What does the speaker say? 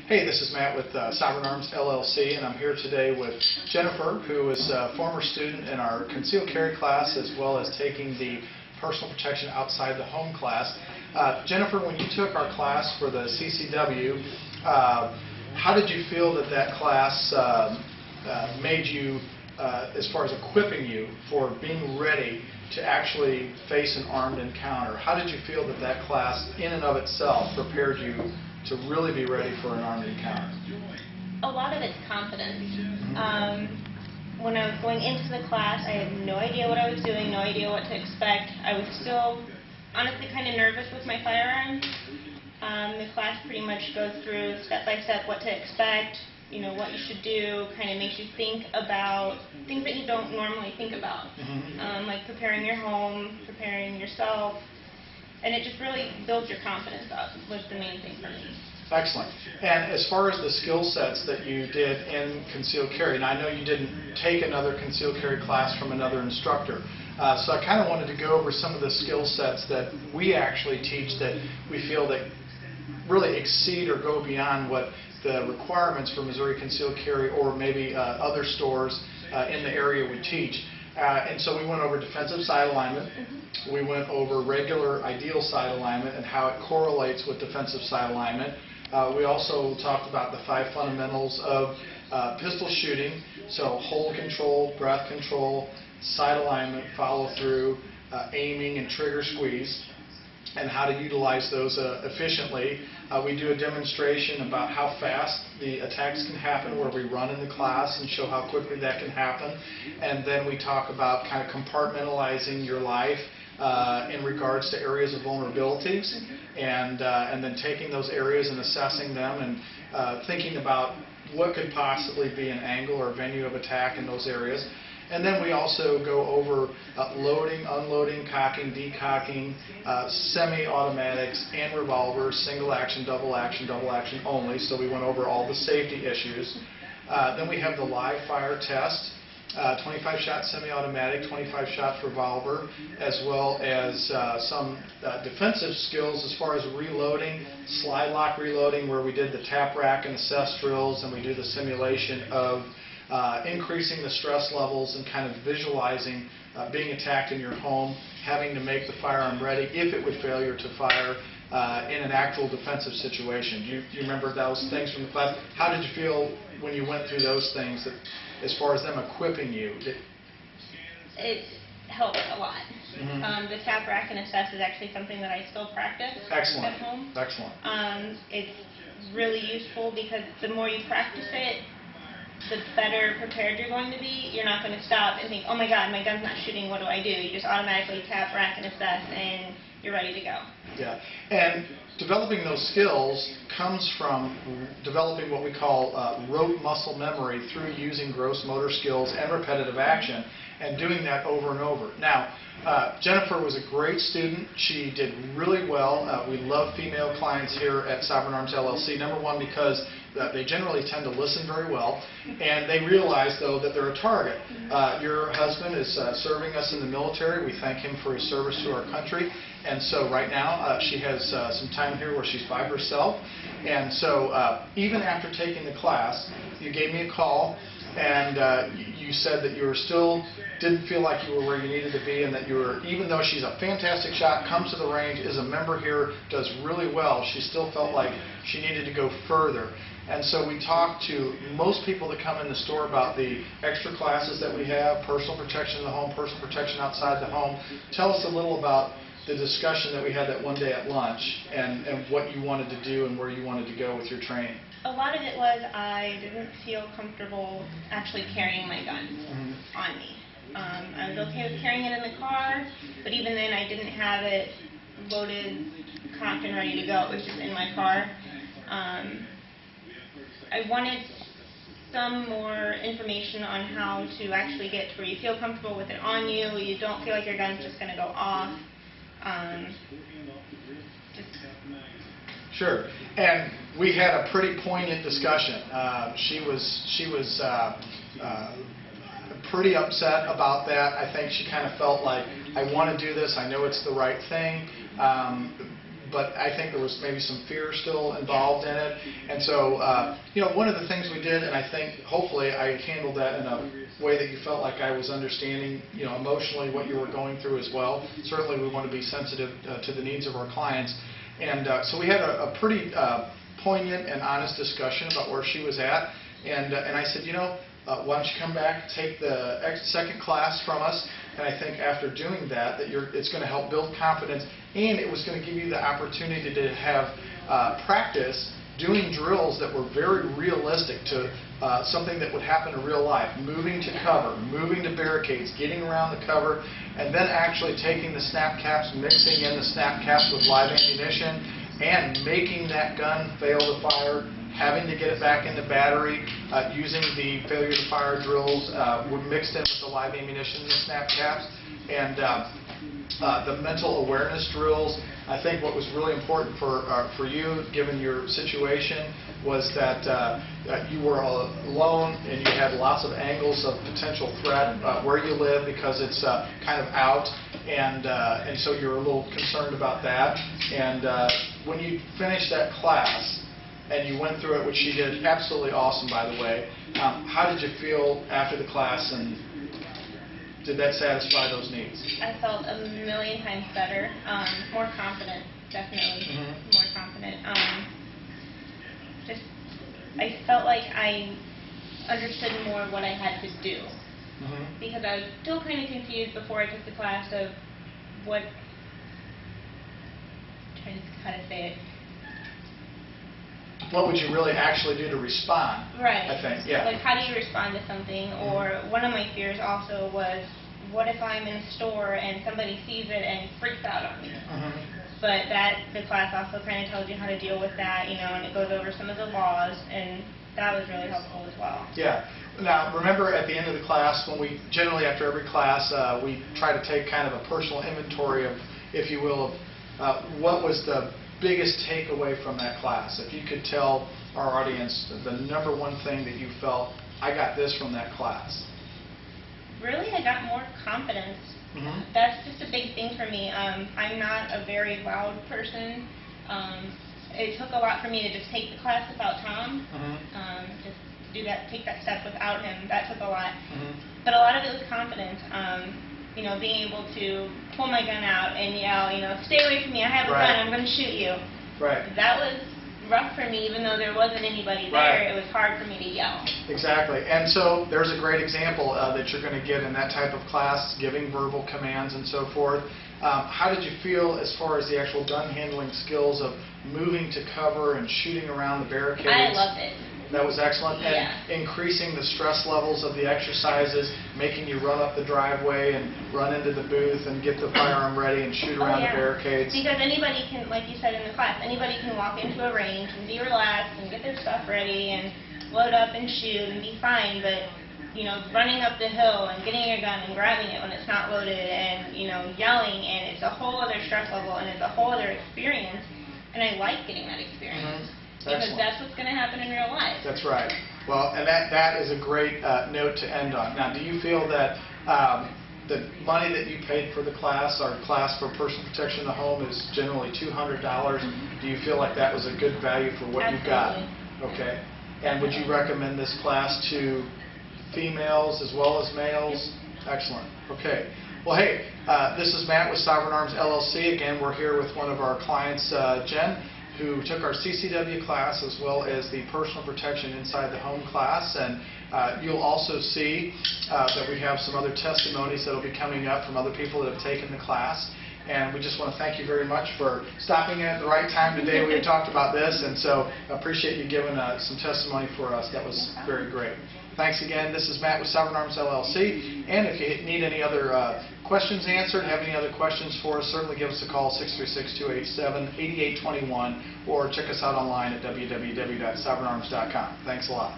Hey, this is Matt with SOVEREIGN ARMS LLC, and I'm here today with Jennifer, who is a former student in our concealed carry class, as well as taking the personal protection outside the home class. Jennifer, when you took our class for the CCW, how did you feel that that class made you, as far as equipping you for being ready to actually face an armed encounter? How did you feel that that class in and of itself prepared you to really be ready for an armed encounter? A lot of it's confidence. When I was going into the class, I had no idea what I was doing, no idea what to expect. I was still honestly kind of nervous with my firearms. The class pretty much goes through step by step what to expect, you know, what you should do, kind of makes you think about things that you don't normally think about, like preparing your home, preparing yourself, and it just really builds your confidence up, was the main thing for me. Excellent. And as far as the skill sets that you did in concealed carry, and I know you didn't take another concealed carry class from another instructor, so I kind of wanted to go over some of the skill sets that we actually teach that we feel that really exceed or go beyond what the requirements for Missouri concealed carry or maybe other stores in the area we teach. And so we went over defensive sight alignment. We went over regular ideal sight alignment and how it correlates with defensive sight alignment. We also talked about the 5 fundamentals of pistol shooting, so hold control, breath control, sight alignment, follow through, aiming, and trigger squeeze, and how to utilize those efficiently. We do a demonstration about how fast the attacks can happen, where we run in the class and show how quickly that can happen. And then we talk about kind of compartmentalizing your life in regards to areas of vulnerabilities, and then taking those areas and assessing them and thinking about what could possibly be an angle or venue of attack in those areas. And then we also go over loading, unloading, cocking, decocking, semi-automatics, and revolvers, single action, double action only. So we went over all the safety issues. Then we have the live fire test, 25-shot semi-automatic, 25-shot revolver, as well as some defensive skills as far as reloading, slide lock reloading, where we did the tap rack and assess drills, and we do the simulation of increasing the stress levels and kind of visualizing being attacked in your home, having to make the firearm ready if it would failure to fire in an actual defensive situation. Do you remember those things from the class? How did you feel when you went through those things, that, as far as them equipping you? It helped a lot. The tap rack and assess is actually something that I still practice at home. Excellent. It's really useful because the more you practice it, the better prepared you're going to be. You're not going to stop and think, oh my God, my gun's not shooting, what do I do? You just automatically tap, rack, and assess, and you're ready to go. Yeah, and developing those skills comes from developing what we call rote muscle memory through using gross motor skills and repetitive action, and doing that over and over. Now, Jennifer was a great student. She did really well. We love female clients here at SOVEREIGN ARMS LLC. Number one, because they generally tend to listen very well, and they realize, though, that they're a target. Your husband is serving us in the military. We thank him for his service to our country, and so right now she has some time here where she's by herself. And so even after taking the class, you gave me a call, and you said that you were still didn't feel like you were where you needed to be, and that you were, even though she's a fantastic shot, comes to the range, is a member here, does really well, she still felt like she needed to go further. And so we talked to most people that come in the store about the extra classes that we have, personal protection in the home, personal protection outside the home. Tell us a little about the discussion that we had that one day at lunch, and what you wanted to do and where you wanted to go with your training. A lot of it was I didn't feel comfortable actually carrying my gun on me. I was okay with carrying it in the car, but even then I didn't have it loaded, cocked, and ready to go. It was just in my car. I wanted some more information on how to actually get to where you feel comfortable with it on you, you don't feel like your gun's just going to go off. Sure, and we had a pretty poignant discussion. She was pretty upset about that. I think she kind of felt like, I want to do this, I know it's the right thing, but I think there was maybe some fear still involved in it. And so, one of the things we did, and I think hopefully I handled that in a way that you felt like I was understanding, emotionally what you were going through as well. Certainly we want to be sensitive to the needs of our clients. And so we had a pretty poignant and honest discussion about where she was at. And I said, why don't you come back, take the second class from us, and I think after doing that, it's going to help build confidence, and it was going to give you the opportunity to have practice doing drills that were very realistic to something that would happen in real life, moving to cover, moving to barricades, getting around the cover, and then actually taking the snap caps, mixing in the snap caps with live ammunition, and making that gun fail to fire, having to get it back into battery, using the failure to fire drills mixed in with the live ammunition and the snap caps, and the mental awareness drills. I think what was really important for you, given your situation, was that you were alone and you had lots of angles of potential threat where you live, because it's kind of out, and so you're a little concerned about that. And when you finished that class, and you went through it, which she did absolutely awesome, by the way. How did you feel after the class, and did that satisfy those needs? I felt a million times better, more confident, definitely, more confident. I felt like I understood more what I had to do, because I was still kind of confused before I took the class of how to say it. What would you really actually do to respond? Right. I think, yeah. Like, how do you respond to something? Or one of my fears also was, what if I'm in a store and somebody sees it and freaks out on me? But the class also kind of tells you how to deal with that, and it goes over some of the laws, and that was really helpful as well. Yeah. Now, remember at the end of the class, when we generally, after every class, we try to take kind of a personal inventory of, if you will, of what was the biggest takeaway from that class. If you could tell our audience the number one thing that you felt, I got this from that class. Really, I got more confidence. That's just a big thing for me. I'm not a very loud person. It took a lot for me to just take the class without Tom. Just take that step without him. That took a lot. But a lot of it was confidence. Being able to pull my gun out and yell, stay away from me, I have a gun, I'm going to shoot you. Right. That was rough for me, even though there wasn't anybody there. It was hard for me to yell. Exactly. And so there's a great example that you're going to get in that type of class, giving verbal commands and so forth. How did you feel as far as the actual gun handling skills of moving to cover and shooting around the barricades? I loved it. That was excellent. And increasing the stress levels of the exercises, making you run up the driveway and run into the booth and get the firearm ready and shoot around the barricades. Because anybody can, like you said in the class, anybody can walk into a range and be relaxed and get their stuff ready and load up and shoot and be fine. But, running up the hill and getting your gun and grabbing it when it's not loaded and, yelling, and it's a whole other stress level and it's a whole other experience. And I like getting that experience. Because that's what's going to happen in real life. That's right. Well, and that is a great note to end on. Now, do you feel that the money that you paid for the class, our class for personal protection in the home, is generally $200? Do you feel like that was a good value for what you got? Okay. And would you recommend this class to females as well as males? Excellent. Okay. Well, hey, this is Matt with Sovereign Arms LLC. Again, we're here with one of our clients, Jen, who took our CCW class as well as the personal protection inside the home class. And you'll also see that we have some other testimonies that will be coming up from other people that have taken the class. And we just want to thank you very much for stopping in at the right time today. We had talked about this, and so I appreciate you giving some testimony for us. That was very great. Thanks again. This is Matt with Sovereign Arms LLC. And if you need any other questions answered, have any other questions for us, certainly give us a call, 636-287-8821, or check us out online at www.sovereignarms.com. Thanks a lot.